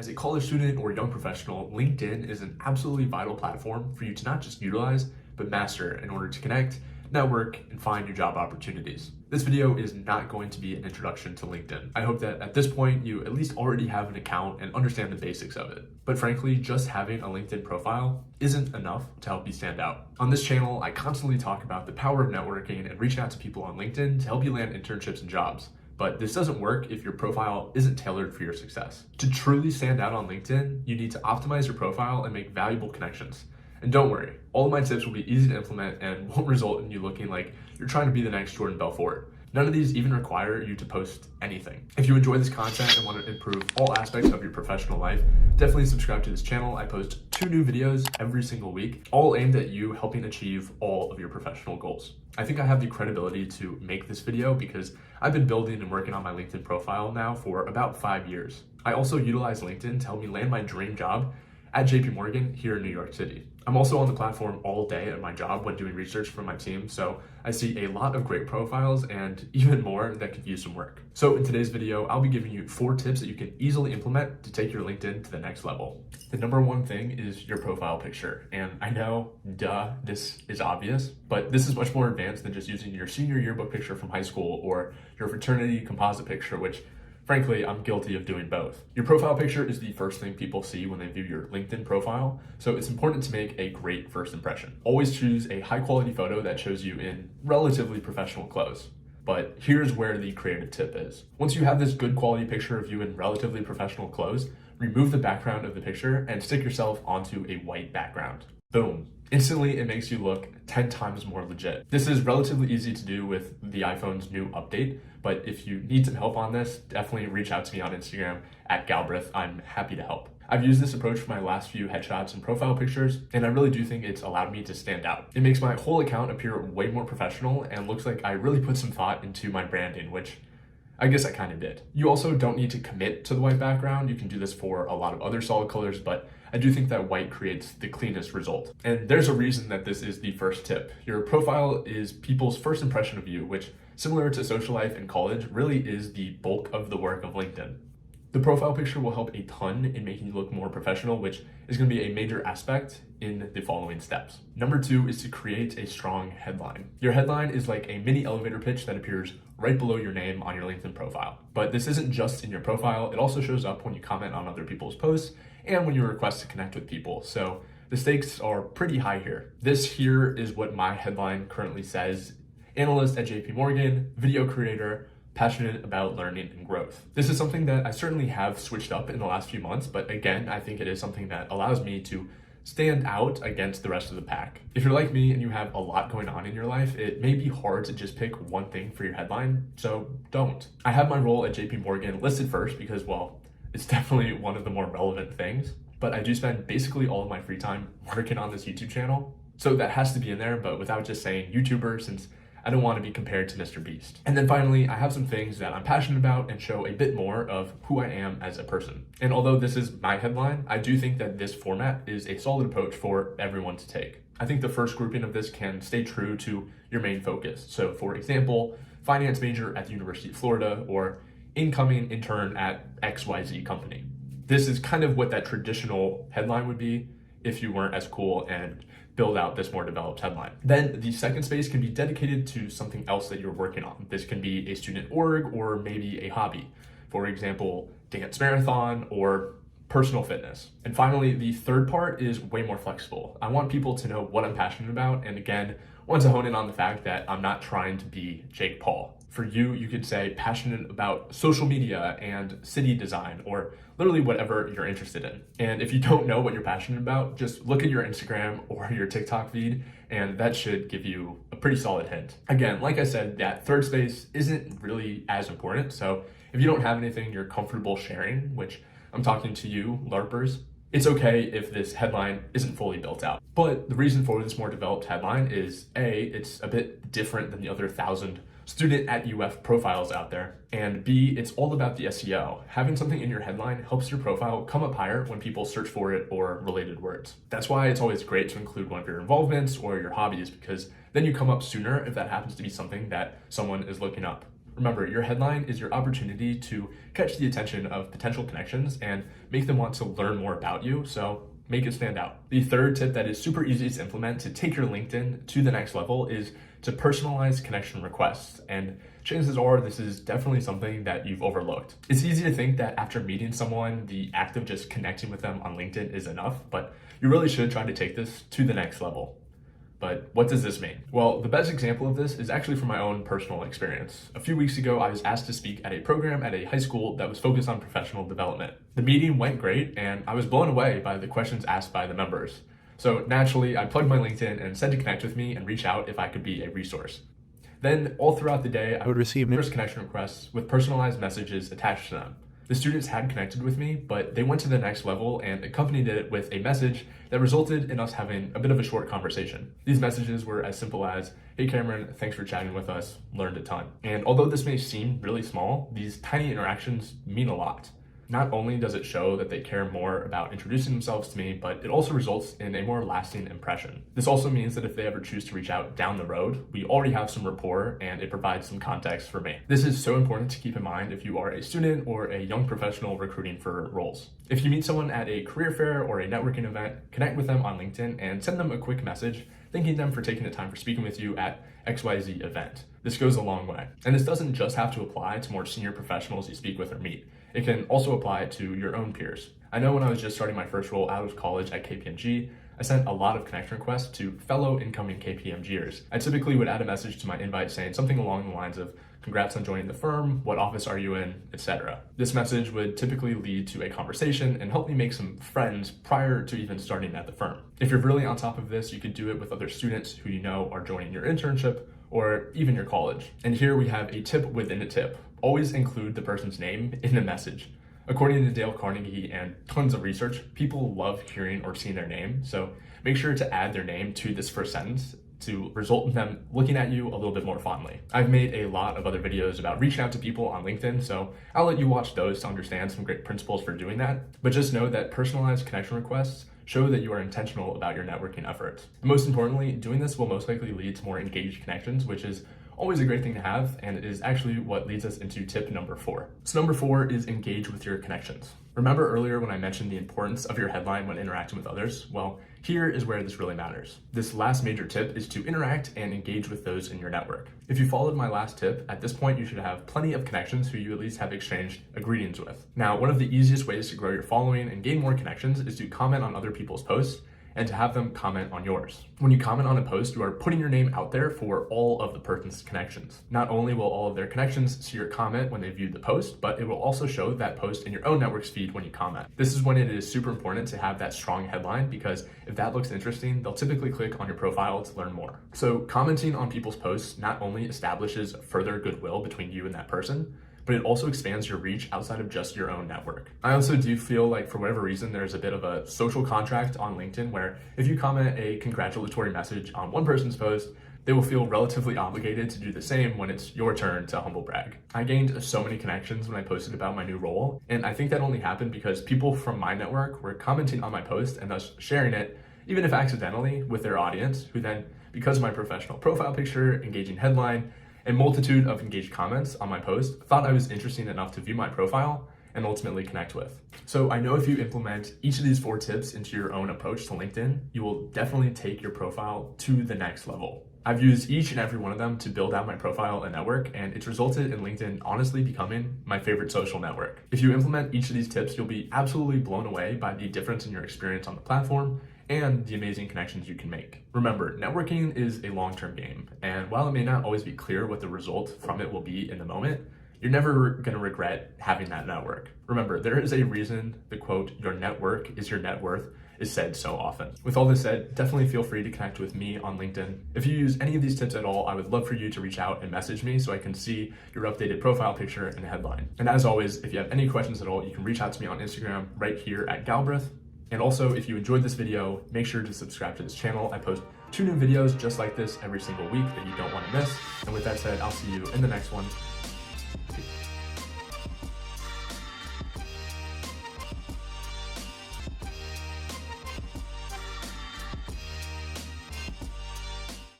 As a college student or young professional, LinkedIn is an absolutely vital platform for you to not just utilize, but master in order to connect, network, and find new job opportunities. This video is not going to be an introduction to LinkedIn. I hope that at this point you at least already have an account and understand the basics of it. But frankly, just having a LinkedIn profile isn't enough to help you stand out. On this channel, I constantly talk about the power of networking and reaching out to people on LinkedIn to help you land internships and jobs. But this doesn't work if your profile isn't tailored for your success. To truly stand out on LinkedIn, you need to optimize your profile and make valuable connections. And don't worry, all of my tips will be easy to implement and won't result in you looking like you're trying to be the next Jordan Belfort. None of these even require you to post anything. If you enjoy this content and want to improve all aspects of your professional life, definitely subscribe to this channel. I post 2 new videos every single week, all aimed at you helping achieve all of your professional goals. I think I have the credibility to make this video because I've been building and working on my LinkedIn profile now for about 5 years. I also utilize LinkedIn to help me land my dream job at JP Morgan here in New York City. I'm also on the platform all day at my job when doing research for my team, so I see a lot of great profiles and even more that could use some work. So in today's video, I'll be giving you 4 tips that you can easily implement to take your LinkedIn to the next level. The number 1 thing is your profile picture. And I know, this is obvious, but this is much more advanced than just using your senior yearbook picture from high school or your fraternity composite picture, which frankly, I'm guilty of doing both. Your profile picture is the first thing people see when they view your LinkedIn profile, so it's important to make a great first impression. Always choose a high quality photo that shows you in relatively professional clothes. But here's where the creative tip is. Once you have this good quality picture of you in relatively professional clothes, remove the background of the picture and stick yourself onto a white background. Boom. Instantly, it makes you look 10 times more legit. This is relatively easy to do with the iPhone's new update, but if you need some help on this, definitely reach out to me on Instagram at Galbraith. I'm happy to help. I've used this approach for my last few headshots and profile pictures, and I really do think it's allowed me to stand out. It makes my whole account appear way more professional and looks like I really put some thought into my branding, which I guess I kind of did. You also don't need to commit to the white background. You can do this for a lot of other solid colors, but I do think that white creates the cleanest result. And there's a reason that this is the first tip. Your profile is people's first impression of you, which, similar to social life and college, really is the bulk of the work of LinkedIn. The profile picture will help a ton in making you look more professional, which is going to be a major aspect in the following steps. Number 2 is to create a strong headline. Your headline is like a mini elevator pitch that appears right below your name on your LinkedIn profile. But this isn't just in your profile, it also shows up when you comment on other people's posts and when you request to connect with people. So the stakes are pretty high here. This here is what my headline currently says: analyst at JP Morgan, video creator, passionate about learning and growth. This is something that I certainly have switched up in the last few months, but again, I think it is something that allows me to stand out against the rest of the pack. If you're like me and you have a lot going on in your life, it may be hard to just pick one thing for your headline, so don't. I have my role at JP Morgan listed first because, well, it's definitely one of the more relevant things, but I do spend basically all of my free time working on this YouTube channel, so that has to be in there, but without just saying YouTuber, since I don't want to be compared to Mr. Beast. And then finally, I have some things that I'm passionate about and show a bit more of who I am as a person. And although this is my headline, I do think that this format is a solid approach for everyone to take. I think the first grouping of this can stay true to your main focus. So for example, finance major at the University of Florida, or incoming intern at XYZ company. This is kind of what that traditional headline would be if you weren't as cool and build out this more developed headline. Then the second space can be dedicated to something else that you're working on. This can be a student org or maybe a hobby. For example, dance marathon or personal fitness. And finally, the third part is way more flexible. I want people to know what I'm passionate about, and again, want to hone in on the fact that I'm not trying to be Jake Paul. For you, you could say passionate about social media and city design, or literally whatever you're interested in. And if you don't know what you're passionate about, just look at your Instagram or your TikTok feed, and that should give you a pretty solid hint. Again, like I said, that third space isn't really as important. So if you don't have anything you're comfortable sharing, which I'm talking to you, LARPers, it's okay if this headline isn't fully built out. But the reason for this more developed headline is A, it's a bit different than the other 1,000 student at UF profiles out there, and B, it's all about the SEO. Having something in your headline helps your profile come up higher when people search for it or related words. That's why it's always great to include one of your involvements or your hobbies, because then you come up sooner if that happens to be something that someone is looking up. Remember, your headline is your opportunity to catch the attention of potential connections and make them want to learn more about you, so make it stand out. The third tip that is super easy to implement to take your LinkedIn to the next level is to personalize connection requests. And chances are this is definitely something that you've overlooked. It's easy to think that after meeting someone, the act of just connecting with them on LinkedIn is enough, but you really should try to take this to the next level. But what does this mean? Well, the best example of this is actually from my own personal experience. A few weeks ago, I was asked to speak at a program at a high school that was focused on professional development. The meeting went great, and I was blown away by the questions asked by the members. So naturally, I plugged my LinkedIn and said to connect with me and reach out if I could be a resource. Then all throughout the day, I would receive numerous connection requests with personalized messages attached to them. The students had connected with me, but they went to the next level and accompanied it with a message that resulted in us having a bit of a short conversation. These messages were as simple as, "Hey Cameron, thanks for chatting with us, learned a ton." And although this may seem really small, these tiny interactions mean a lot. Not only does it show that they care more about introducing themselves to me, but it also results in a more lasting impression. This also means that if they ever choose to reach out down the road, we already have some rapport and it provides some context for me. This is so important to keep in mind if you are a student or a young professional recruiting for roles. If you meet someone at a career fair or a networking event, connect with them on LinkedIn and send them a quick message thanking them for taking the time for speaking with you at XYZ event. This goes a long way. And this doesn't just have to apply to more senior professionals you speak with or meet. It can also apply to your own peers. I know when I was just starting my first role out of college at KPMG, I sent a lot of connection requests to fellow incoming KPMGers. I typically would add a message to my invite saying something along the lines of, "Congrats on joining the firm, what office are you in," etc. This message would typically lead to a conversation and help me make some friends prior to even starting at the firm. If you're really on top of this, you could do it with other students who you know are joining your internship or even your college. And here we have a tip within a tip. Always include the person's name in the message. According to Dale Carnegie and tons of research, people love hearing or seeing their name, so make sure to add their name to this first sentence to result in them looking at you a little bit more fondly. I've made a lot of other videos about reaching out to people on LinkedIn, so I'll let you watch those to understand some great principles for doing that. But just know that personalized connection requests show that you are intentional about your networking efforts. And most importantly, doing this will most likely lead to more engaged connections, which is always a great thing to have, and it is actually what leads us into tip number 4. So number 4 is engage with your connections. Remember earlier when I mentioned the importance of your headline when interacting with others? Well, here is where this really matters. This last major tip is to interact and engage with those in your network. If you followed my last tip, at this point you should have plenty of connections who you at least have exchanged a greetings with. Now, one of the easiest ways to grow your following and gain more connections is to comment on other people's posts and to have them comment on yours. When you comment on a post, you are putting your name out there for all of the person's connections. Not only will all of their connections see your comment when they viewed the post, but it will also show that post in your own network's feed when you comment. This is when it is super important to have that strong headline, because if that looks interesting, they'll typically click on your profile to learn more. So commenting on people's posts not only establishes further goodwill between you and that person, but it also expands your reach outside of just your own network. I also do feel like for whatever reason, there's a bit of a social contract on LinkedIn where if you comment a congratulatory message on one person's post, they will feel relatively obligated to do the same when it's your turn to humble brag. I gained so many connections when I posted about my new role, and I think that only happened because people from my network were commenting on my post and thus sharing it, even if accidentally, with their audience, who then, because of my professional profile picture, engaging headline, and multitude of engaged comments on my post, thought I was interesting enough to view my profile and ultimately connect with. So I know if you implement each of these 4 tips into your own approach to LinkedIn, you will definitely take your profile to the next level. I've used each and every one of them to build out my profile and network, and it's resulted in LinkedIn honestly becoming my favorite social network. If you implement each of these tips, you'll be absolutely blown away by the difference in your experience on the platform and the amazing connections you can make. Remember, networking is a long-term game, and while it may not always be clear what the result from it will be in the moment, you're never gonna regret having that network. Remember, there is a reason the quote, "your network is your net worth," is said so often. With all this said, definitely feel free to connect with me on LinkedIn. If you use any of these tips at all, I would love for you to reach out and message me so I can see your updated profile picture and headline. And as always, if you have any questions at all, you can reach out to me on Instagram right here at Galbraith. And also, if you enjoyed this video, make sure to subscribe to this channel. I post 2 new videos just like this every single week that you don't want to miss. And with that said, I'll see you in the next one.